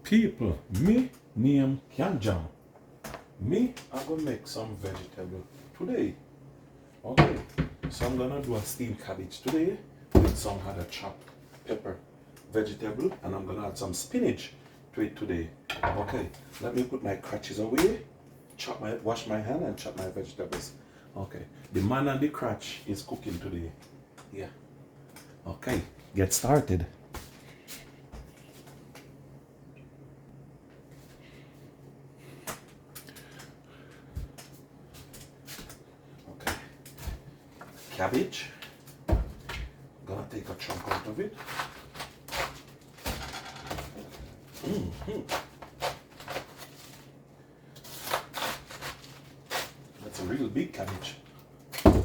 People, me name Kanjam. Me, I'm gonna make some vegetable today. Okay, so I'm gonna do a steamed cabbage today with some other chopped pepper vegetable, and I'm gonna add some spinach to it today. Okay, let me put my crutches away, wash my hand and chop my vegetables. Okay, the man and the crutch is cooking today. Yeah. Okay, get started. Okay, cabbage. Gonna take a chunk out of it. That's a real big cabbage. Then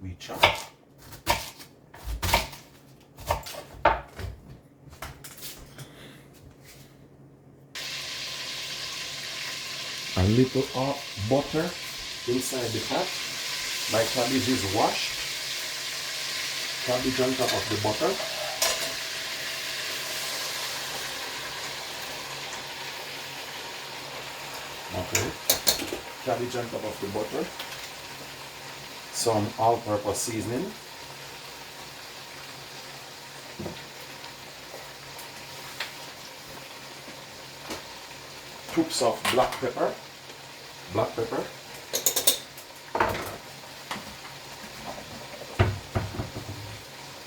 we chop. A little butter inside the pot. My cabbage is washed. Cabbage on top of the butter. Okay. Cabbage on top of the butter. Some all-purpose seasoning. Tubes of black pepper.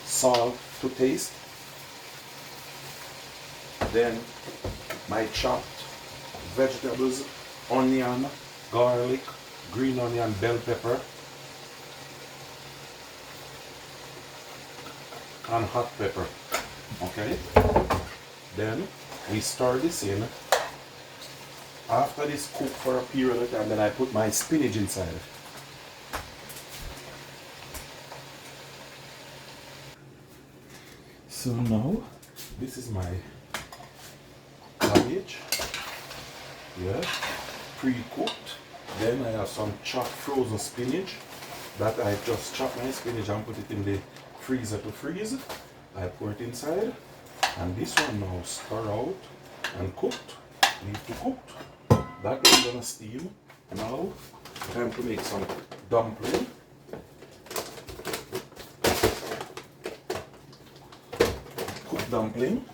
Salt to taste. Then my chopped vegetables, onion, garlic, green onion, bell pepper, and hot pepper. Okay. Then we stir this in. After this cook for a period of time, then I put my spinach inside. So now, this is my cabbage. Yeah, pre-cooked. Then I have some chopped frozen spinach that I just chop my spinach and put it in the freezer to freeze. I pour it inside, and this one now stir out and cooked. Leave to cooked. That one gonna steam. Now, time to make some dumpling. Cooked dumpling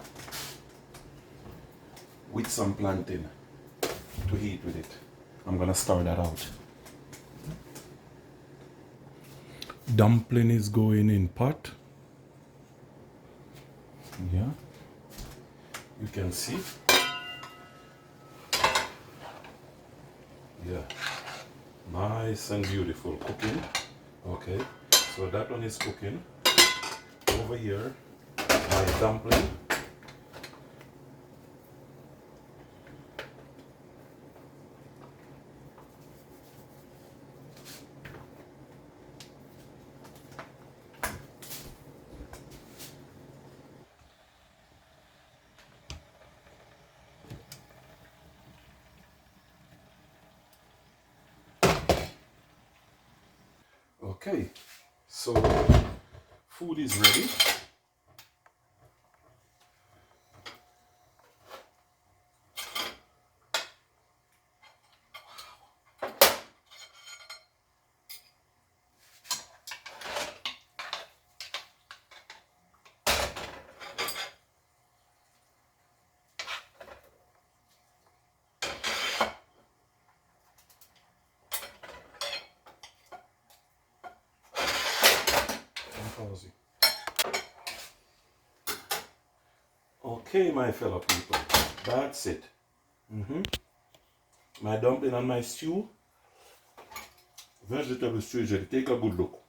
with some plantain to eat with it. I'm gonna stir that out. Dumpling is going in pot. Yeah, you can see. Yeah, nice and beautiful cooking. Okay, so that one is cooking. Over here, my dumpling. Okay, so food is ready. Okay, my fellow people, that's it. My dumpling and my stew, vegetable stew is ready. Take a good look.